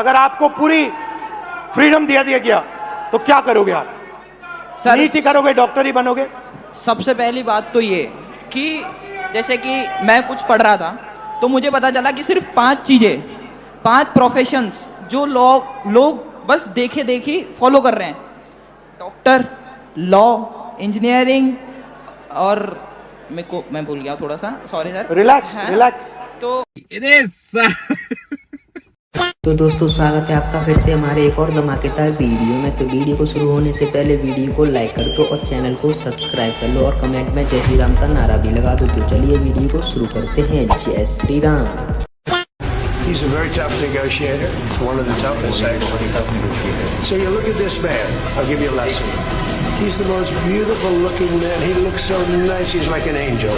अगर आपको पूरी फ्रीडम दिया गया तो क्या करोगे आप? सर, नीति करोगे, डॉक्टर ही बनोगे? सबसे पहली बात तो ये कि जैसे कि मैं कुछ पढ़ रहा था तो मुझे पता चला कि सिर्फ 5 चीज़ें, 5 प्रोफेशंस जो लोग बस देखे देखी फॉलो कर रहे हैं: डॉक्टर, लॉ, इंजीनियरिंग और मैं भूल गया थोड़ा सा, सॉरी सर। रिलैक्स। तो दोस्तों, स्वागत है आपका फिर से हमारे एक और धमाकेदार वीडियो में। तो वीडियो को शुरू होने से पहले वीडियो को लाइक कर दो और चैनल को सब्सक्राइब कर लो और कमेंट में जय श्री राम का नारा भी लगा दो। तो चलिए वीडियो को शुरू करते हैं। जय Shri Ram. He's a very tough negotiator. He's one of the toughest, actually. So you look at this man. I'll give you a lesson. He's the most beautiful looking man. He looks so nice. He's like an angel.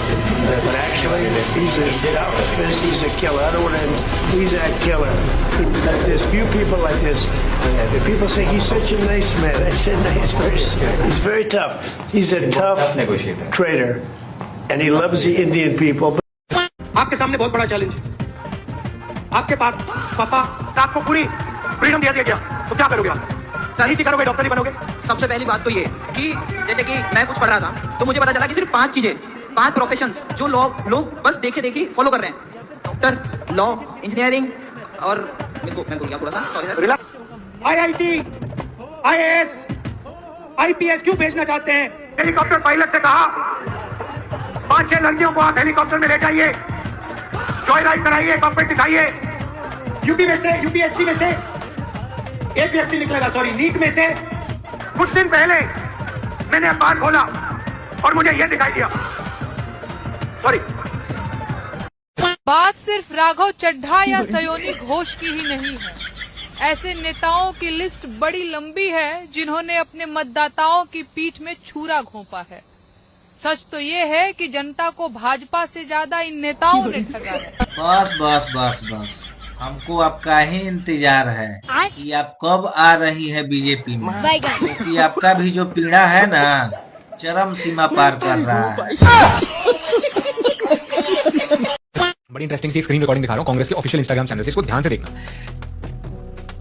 But actually, he's as tough as he's a killer. I don't want to. He's a killer. There's few people like this. People say he's such a nice man. I said no, he's very tough. He's a tough trader, and he loves the Indian people. आपके सामने बहुत बड़ा challenge है। आपके पास पापा, आपको पूरी freedom दिया गया तो क्या करोगे आप? नीति करोगे, डॉक्टर ही बनोगे? सबसे पहली बात तो ये कि जैसे कि मैं कुछ पढ़ रहा था तो मुझे पता चला कि सिर्फ 5 चीजें, 5 प्रोफेशंस जो लोग बस देखे देखी फॉलो कर रहे हैं: डॉक्टर, लॉ, इंजीनियरिंग और मैं भूल गया थोड़ा सा, sorry sir. IIT, IAS, IPS क्यों भेजना चाहते हैं? हेलीकॉप्टर पायलट से कहा 5-6 लड़कियों को आप हेलीकॉप्टर में ले जाइए, जॉय राइड कराइए, कॉकपिट दिखाइए। यूपीएससी में से एक व्यक्ति निकलेगा, सॉरी नीट में से। कुछ दिन पहले मैंने अखबार खोला और मुझे यह दिखाई दिया, सॉरी। बात सिर्फ राघव चड्ढा या सयोनी घोष की ही नहीं है। ऐसे नेताओं की लिस्ट बड़ी लंबी है जिन्होंने अपने मतदाताओं की पीठ में छुरा घोंपा है। सच तो ये है कि जनता को भाजपा से ज्यादा इन नेताओं ने ठगा है। बस हमको आपका ही इंतजार है कि आप कब आ रही है बीजेपी में, क्योंकि आपका भी जो पीड़ा है ना चरम सीमा पार कर रहा है। बड़ी इंटरेस्टिंग सी स्क्रीन रिकॉर्डिंग दिखा रहा हूँ कांग्रेस के ऑफिशियल इंस्टाग्राम चैनल से, इसको ध्यान से देखना।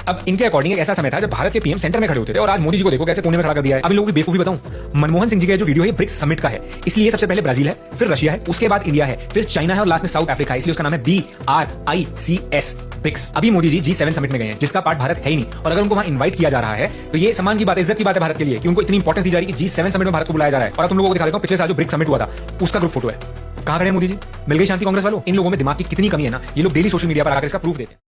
अब इनके अकॉर्डिंग एक ऐसा समय था जब भारत के पीएम सेंटर में खड़े होते थे और आज मोदी जी को देखो कैसे कोने में खड़ा कर दिया है। अब इन लोगों की बेवकूफी बताऊं, मनमोहन सिंह जी का जो वीडियो है ब्रिक्स समिट का है, इसलिए सबसे पहले ब्राजील है, फिर रशिया है, उसके बाद इंडिया है, फिर चाइना है और लास्ट में साउथ अफ्रीका है, इसलिए उसका नाम है BRICS ब्रिक्स। अभी मोदी जी G7 समिट में गए हैं जिसका पार्ट भारत है ही नहीं, और अगर उनको वहां इन्वाइट किया जा रहा है तो ये सम्मान की बात, इज्जत की बात है भारत के लिए कि उनको इतनी इंपॉर्टेंस दी जा रही है कि G7 समिट में भारत को बुलाया जा रहा है। और तुम लोगों को दिखा देता हूं, पिछले साल जो ब्रिक्स समिट हुआ था उसका ग्रुप फोटो है। कहां खड़े हैं मोदी जी? मिल गई शांति कांग्रेस वालों? इन लोगों में दिमाग की कितनी कमी है ना, ये लोग डेली सोशल मीडिया पर आकर इसका प्रूफ देते हैं।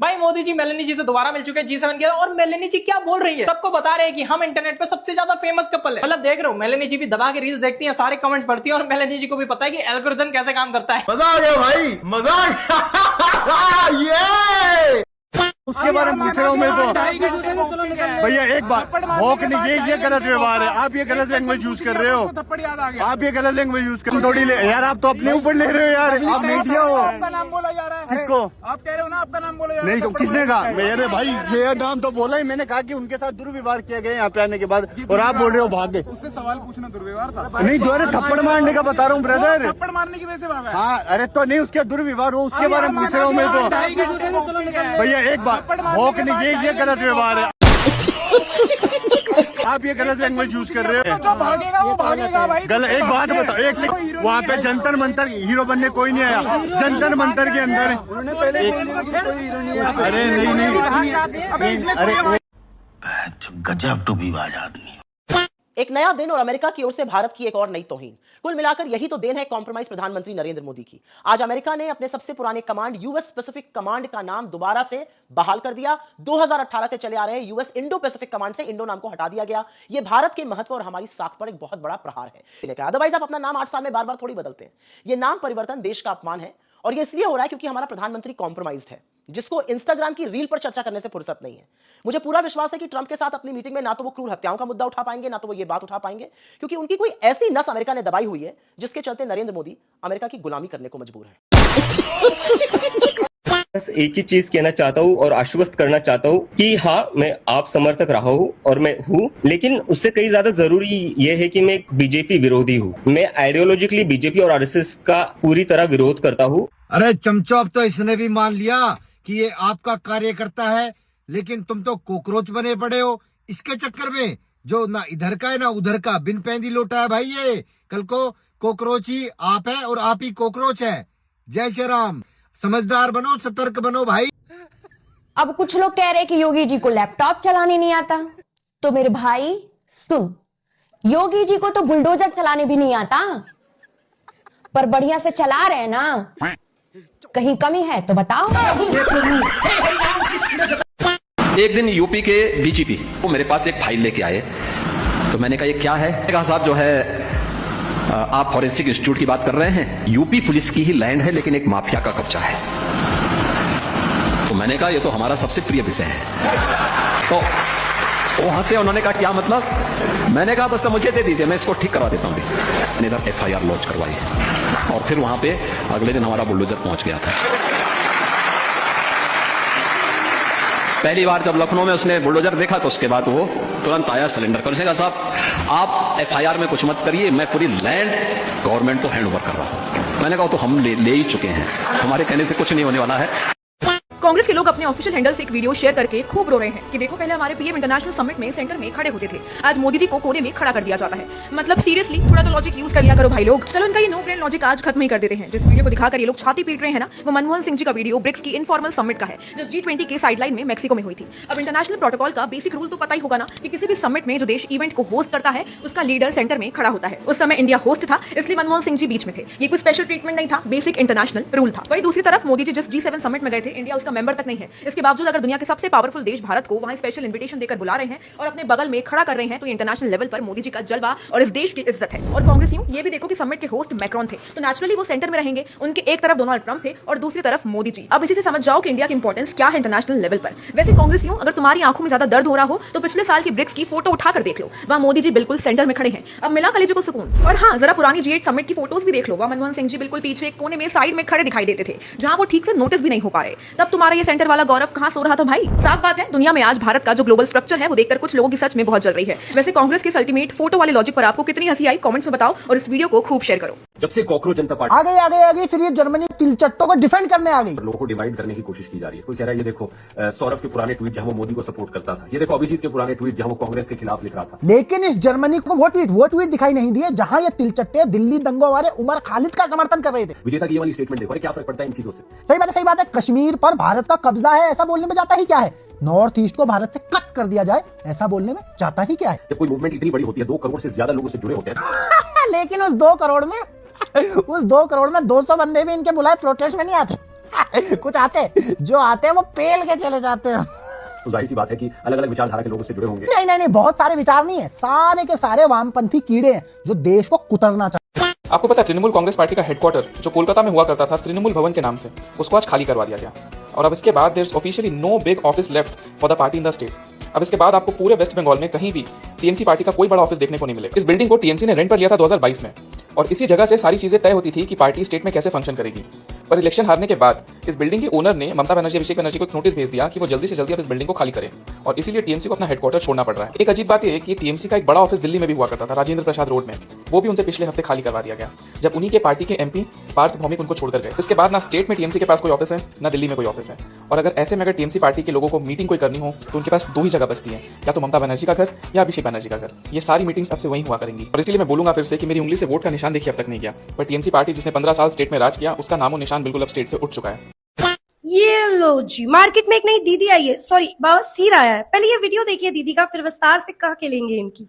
भाई मोदी जी मेलेनी जी से दोबारा मिल चुके हैं G7 के, और मेलेनी जी क्या बोल रही है, सबको बता रहे हैं कि हम इंटरनेट पे सबसे ज्यादा फेमस कपल है। मतलब देख रहे हो, मेलेनी जी भी दबा के रील्स देखती हैं, सारे कमेंट्स पढ़ती हैं, और मेलेनी जी को भी पता है कि एल्गोरिथम कैसे काम करता है। मजा आ गया भाई, मजा आ गया। उसके बारे में पूछ रहा हूँ मैं तो भैया एक बात, भौक नहीं, ये गलत व्यवहार है। आप ये गलत लैंग्वेज यूज कर रहे हो, आप ये गलत लैंग्वेज यूज कर थोड़ी ले यार, आप तो अपने ऊपर ले रहे हो यार। आप मीडिया हो, आपका नाम बोला जा रहा है। किसको आप कह रहे हो ना, आपका नाम बोला जा रहा है? नहीं, किसने कहा? मेरे भाई ये नाम तो बोला ही, मैंने कहा कि उनके साथ दुर्व्यवहार किया गया यहाँ पे आने के बाद, और आप बोल रहे हो भाग गए। उससे सवाल पूछना दुर्व्यवहार था? नहीं, दोबारा थप्पड़ मारने का बता रहा हूँ ब्रदर, थप्पड़ मारने की वजह से भागा। हाँ, अरे तो नहीं, उसके दुर्व्यवहार हो, उसके बारे में पूछ रहा हूँ मैं तो भैया एक बात, भौक नहीं, ये गलत व्यवहार है। आप ये गलत लैंग्वेज यूज कर रहे हो। जो भागेगा वो भागेगा भाई। गलत एक बात बताओ, एक सेकंड, वहाँ पे जंतर मंतर हीरो बनने कोई नहीं आया, जंतर मंतर के अंदर। अरे नहीं, अरे गजब टूबीबाज आदमी। एक नया दिन और अमेरिका की ओर से भारत की एक और नई तौहीन। कुल मिलाकर यही तो देन है कॉम्प्रोमाइज प्रधानमंत्री नरेंद्र मोदी की। आज अमेरिका ने अपने सबसे पुराने कमांड यूएस पैसिफिक कमांड का नाम दोबारा से बहाल कर दिया। 2018 से चले आ रहे यूएस इंडो पैसिफिक कमांड से इंडो नाम को हटा दिया गया। यह भारत के महत्व और हमारी साख पर एक बहुत बड़ा प्रहार है। अदरवाइज आप अपना नाम 8 साल में बार बार थोड़ी बदलते हैं। यह नाम परिवर्तन देश का अपमान है, और यह इसलिए हो रहा है क्योंकि हमारा प्रधानमंत्री कॉम्प्रोमाइज्ड है, जिसको इंस्टाग्राम की रील पर चर्चा करने से फुर्सत नहीं है। मुझे पूरा विश्वास है कि ट्रंप के साथ अपनी मीटिंग में ना तो वो क्रूर हत्याओं का मुद्दा उठा पाएंगे, ना तो वो ये बात उठा पाएंगे, क्योंकि उनकी कोई ऐसी नस अमेरिका ने दबाई हुई है जिसके चलते नरेंद्र मोदी अमेरिका की गुलामी करने को मजबूर है। बस एक ही चीज कहना चाहता हूँ और आश्वस्त करना चाहता हूँ कि हाँ, मैं आप समर्थक रहा हूँ और मैं हूँ, लेकिन उससे कहीं ज्यादा जरूरी ये है कि मैं एक बीजेपी विरोधी हूँ। मैं आइडियोलॉजिकली बीजेपी और आरएसएस का पूरी तरह विरोध करता हूँ। अरे चमचो, अब तो इसने भी मान लिया कि ये आपका कार्यकर्ता है, लेकिन तुम तो कॉकरोच बने पड़े हो इसके चक्कर में, जो ना इधर का है ना उधर का, बिन पैंदी लोटा है भाई ये। कल को कॉकरोच ही आप है और आप ही कॉकरोच है। जय श्री राम। समझदार बनो, सतर्क बनो भाई। अब कुछ लोग कह रहे हैं कि योगी जी को लैपटॉप चलाने नहीं आता, तो मेरे भाई सुन, योगी जी को तो बुलडोजर चलाने भी नहीं आता, पर बढ़िया से चला रहे हैं ना। कहीं कमी है तो बताओ। एक दिन यूपी के डीजीपी वो मेरे पास एक फाइल लेके आए, तो मैंने कहा ये क्या है? मैंने कहा साहब जो है आप फॉरेंसिक इंस्टीट्यूट की बात कर रहे हैं, यूपी पुलिस की ही लैंड है लेकिन एक माफिया का कब्जा है। तो मैंने कहा ये तो हमारा सबसे प्रिय विषय है। तो वो हंसे, उन्होंने कहा क्या मतलब? मैंने कहा बस मुझे दे दीजिए, मैं इसको ठीक करवा देता हूँ। मैंने इधर FIR लॉन्च करवाई और फिर वहां पे अगले दिन हमारा बुलडोजर पहुंच गया था। पहली बार जब लखनऊ में उसने बुलडोजर देखा तो उसके बाद वो तुरंत आया सिलेंडर कर। उसने कहा साहब आप FIR में कुछ मत करिए, मैं पूरी लैंड गवर्नमेंट को हैंड ओवर कर रहा हूँ। मैंने कहा तो हम ले ही चुके हैं, हमारे कहने से कुछ नहीं होने वाला है। कांग्रेस के लोग अपने ऑफिशियल हैंडल से एक वीडियो शेयर करके खूब रो रहे हैं कि देखो पहले हमारे पीएम इंटरनेशनल समिट में सेंटर में खड़े होते थे, आज मोदी जी को कोने में खड़ा कर दिया जाता है। मतलब सीरियसली थोड़ा तो लॉजिक यूज कर लिया करो भाई लोग। चलो इनका ये नो ब्रेन लॉजिक आज खत्म ही कर देते हैं। जिस वीडियो को दिखाकर ये लोग छाती पीट रहे हैं ना, वो मनमोहन सिंह जी का वीडियो ब्रिक्स की इनफॉर्मल समिट का है, जो G20 के साइडलाइन में मैक्सिको में हुई थी। अब इंटरनेशनल प्रोटोकॉल का बेसिक रूल तो पता ही होगा ना कि किसी भी समिट में जो देश इवेंट को होस्ट करता है उसका लीडर सेंटर में खड़ा होता है। उस समय इंडिया होस्ट था, इसलिए मनमोहन सिंह जी बीच में थे। ये कोई स्पेशल ट्रीटमेंट नहीं था, बेसिक इंटरनेशनल रूल था। वही दूसरी तरफ मोदी जी जिस G7 समिट में गए थे, इंडिया उसका मेंबर तक नहीं है। इसके बावजूद अगर दुनिया के सबसे पावरफुल देश भारत को वहां स्पेशल इन्विटेशन देकर बुला रहे हैं और अपने बगल में खड़ा कर रहे हैं, तो इंटरनेशनल लेवल पर मोदी जी का जलवा और इस देश की इज्जत है। और कांग्रेसियों ये भी देखो कि समिट के होस्ट मैक्रॉन थे, तो नेचुरली वो सेंटर में रहेंगे। उनके एक तरफ डोनाल्ड ट्रंप थे और दूसरी तरफ मोदी जी। अब इसी से समझ जाओ कि इंडिया की इंपॉर्टेंस क्या है इंटरनेशनल लेवल पर। वैसे कांग्रेसियों अगर तुम्हारी आंखों में ज्यादा दर्द हो रहा हो तो पिछले साल की ब्रिक्स की फोटो उठाकर देख लो, वहां मोदी जी बिल्कुल सेंटर में खड़े हैं। अब मिला कलेजे को सुकून। और हाँ, जरा पुरानी G8 समिट की फोटोज भी देख लो, वहां मनमोहन सिंह जी बिल्कुल पीछे कोने में साइड में खड़े दिखाई देते थे, जहां वो ठीक से नोटिस भी नहीं हो पा रहे। तब तुम्हारा ये सेंटर वाला गौरव कहां सो रहा था भाई? साफ बात है, दुनिया में आज भारत का जो ग्लोबल स्ट्रक्चर है वो देखकर कुछ लोगों की सच में बहुत जल रही है। वैसे कांग्रेस के अल्टीमेट फोटो वाले लॉजिक पर आपको कितनी हंसी आई, कमेंट्स में बताओ और इस वीडियो को खूब शेयर करो। जब से कॉकरोच जनता पार्टी आ गई फिर ये जर्मनी तिलचट्टों को डिफेंड करने आ गई। लोगों को डिवाइड करने की कोशिश की जा रही है। कोई कह रहा है ये देखो सौरभ के पुराने ट्वीट जहां वो मोदी को सपोर्ट करता था, ये देखो अभिजीत के पुराने ट्वीट जहां वो कांग्रेस के खिलाफ लिख रहा था। लेकिन इस जर्मनी को वो ट्वीट दिखाई नहीं दिए जहां ये तिलचट्टे दिल्ली दंगों वाले उमर खालिद का समर्थन कर रहे थे। विजेता की ये वाली स्टेटमेंट देखो, क्या फर्क पड़ता है इन चीजों से? सही बात है। कश्मीर पर भारत का कब्जा है ऐसा बोलने में जाता ही क्या है? नॉर्थ ईस्ट को भारत से कट कर दिया जाए ऐसा बोलने में जाता ही क्या है? जब कोई मूवमेंट इतनी बड़ी होती है, 2 करोड़ से ज्यादा लोग उससे जुड़े होते हैं। लेकिन उस 2 करोड़ में 200 बंदे भी इनके बुलाए प्रोटेस्ट में नहीं आते। कुछ आते, जो आते हैं वो पेल के चले जाते हैं। तो जाहिर सी बात है कि अलग अलग विचारधारा के लोग उससे जुड़े होंगे। नहीं, बहुत सारे विचार नहीं है, सारे के सारे वामपंथी कीड़े हैं जो देश को कुतरना चाहते हैं। आपको पता है तृणमूल कांग्रेस पार्टी का हेडक्वार्टर जो कोलकाता में हुआ करता था तृणमूल भवन के नाम से, उसको आज खाली करवा दिया गया। और अब इसके बाद there is officially no big office left for the party in the state. अब इसके बाद आपको पूरे वेस्ट बंगाल में कहीं भी टीएमसी पार्टी का कोई बड़ा ऑफिस देखने को नहीं मिलेगा। इस बिल्डिंग को टीएमसी ने रेंट पर लिया था 2022 में और इसी जगह से सारी चीजें तय होती थी कि पार्टी स्टेट में कैसे फंक्शन करेगी। पर इलेक्शन हारने के बाद इस बिल्डिंग के ओनर ने ममता बनर्जी, अभिषेक बनर्जी को एक नोटिस भेज दिया कि वो जल्दी से जल्दी अब इस बिल्डिंग को खाली करें और इसीलिए टीएमसी को अपना हेडक्वार्टर छोड़ना पड़ रहा है। एक अजीब बात यह है कि टीएमसी का एक बड़ा ऑफिस दिल्ली में भी हुआ करता था, राजेंद्र प्रसाद रोड में, वो भी उनसे पिछले हफ्ते खाली करवा दिया गया जब उन्हीं के पार्टी के एमपी पार्थ भौमिक उनको छोड़कर गए। इसके बाद ना स्टेट में टीएमसी के पास कोई ऑफिस है ना दिल्ली में कोई ऑफिस है। और अगर ऐसे में अगर टीएमसी पार्टी के लोगों को मीटिंग कोई करनी हो तो उनके पास 2 ही जगह बचती है, या तो ममता बनर्जी का घर या अभिषेक बनर्जी का घर। ये सारी मीटिंग्स अब से वहीं हुआ करेंगी। और इसलिए मैं बोलूंगा फिर से कि मेरी उंगली से वोट का निशान देखिए अब तक नहीं गया, पर टीएमसी पार्टी जिसने 15 साल स्टेट में राज किया उसका नामो निशान बिल्कुल अब स्टेट से उठ चुका है। ये लो जी, मार्केट में एक नई दीदी आई है, सॉरी बाबा सीर आया है। पहले ये वीडियो देखिए दीदी का, फिर विस्तार से कह के लेंगे इनकी।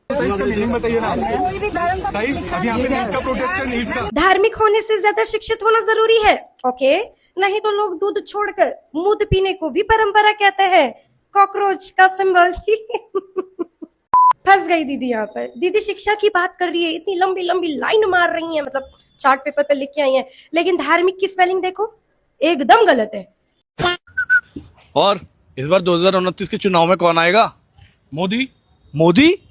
धार्मिक होने से ज्यादा शिक्षित होना जरूरी है, ओके? नहीं तो लोग दूध छोड़कर दूध पीने को भी परंपरा कहते हैं। कॉकरोच का सिंबल। फंस गई दीदी यहाँ पर। दीदी शिक्षा की बात कर रही है, इतनी लंबी लंबी लाइन मार रही है, मतलब चार्ट पेपर पे लिख के आई है, लेकिन धार्मिक की स्पेलिंग देखो एकदम गलत है। और इस बार 2029 के चुनाव में कौन आएगा? मोदी?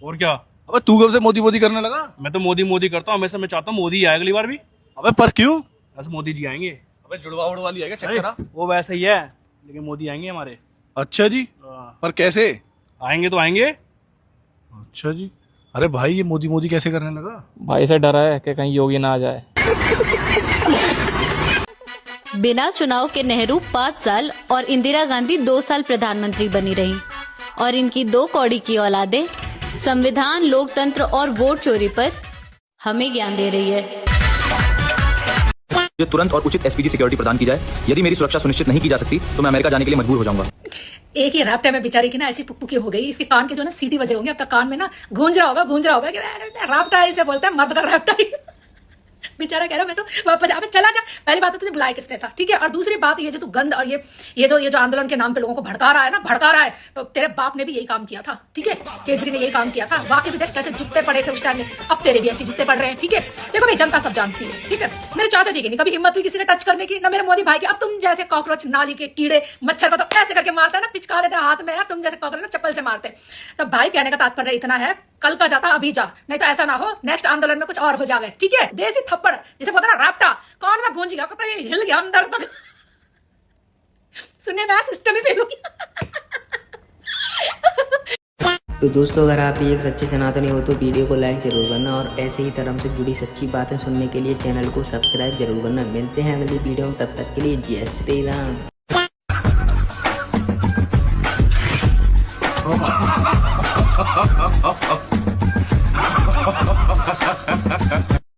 और क्या? अबे तू कब से मोदी करने लगा? मैं तो मोदी करता हूँ हमेशा। मैं चाहता हूँ मोदी आए अगली बार भी। अबे पर क्यों? बस मोदी जी आएंगे। अबे जुड़वा उड़वाली आएगा, चेक करा। वो वैसे ही है, लेकिन मोदी आएंगे हमारे। अच्छा जी, पर कैसे आएंगे? तो आएंगे। अच्छा जी। अरे भाई ये मोदी कैसे करने लगा? भाई से डरा है कि कहीं योगी ना आ जाए। बिना चुनाव के नेहरू 5 साल और इंदिरा गांधी 2 साल प्रधानमंत्री बनी रहीं और इनकी 2 कौड़ी की औलादें संविधान, लोकतंत्र और वोट चोरी पर हमें ज्ञान दे रही है। मुझे तुरंत और उचित एसपीजी सिक्योरिटी प्रदान की जाए। यदि मेरी सुरक्षा सुनिश्चित नहीं की जा सकती तो मैं अमेरिका जाने के लिए मजबूर हो जाऊंगा। एक ही रैप्टा में बेचारी की ना ऐसी पुकपुकी हो गई, इसके कान के जो ना सीटी बजे होंगे, आपका कान में ना गूंज रहा होगा कि रैप्टा इसे बोलते हैं, मर्द का रैप्टा। बेचारा कह रहा मैं तो वापस अबे चला जा। पहली बात तो तुझे बुलाया किसने था, ठीक है। और दूसरी बात ये जो तू गंद और ये जो आंदोलन के नाम पे लोगों को भड़का रहा है, तो तेरे बाप ने भी यही काम किया था, ठीक है। केजरी ने यही काम किया था। वाकई भी देख कैसे जुत्ते पड़े थे उस टाइम में, अब तेरे भी ऐसे जुत्ते पड़ रहे हैं, ठीक है। देखो भाई, जनता सब जानती है, ठीक है। मेरे चाचा जी की नहीं कभी हिम्मत हुई किसी ने टच करने की, ना मेरे मोदी भाई की। अब तुम जैसे कॉकरोच, नाली के कीड़े, मच्छर को तो ऐसे करके मारते हैं ना, पिचका देते हाथ में, तुम जैसे कॉकरोच चप्पल से मारते। तो भाई कहने का तात्पर्य इतना है, कल का जाता अभी जा, नहीं तो ऐसा ना हो नेक्स्ट आंदोलन में कुछ और हो जावे, ठीक है। देसी थप्पड़ जिसे बोलते ना रैप्टा, कान में गूंज गया, तो हिल गया अंदर तक। सुनने में सिस्टम ही फेल हो गया। तो दोस्तों, अगर आप भी एक सच्चे सनातनी हो तो वीडियो को लाइक जरूर करना और ऐसे ही धर्म से जुड़ी सच्ची बातें सुनने के लिए चैनल को सब्सक्राइब जरूर करना। मिलते हैं अगली वीडियो में, तब तक के लिए जय श्री राम।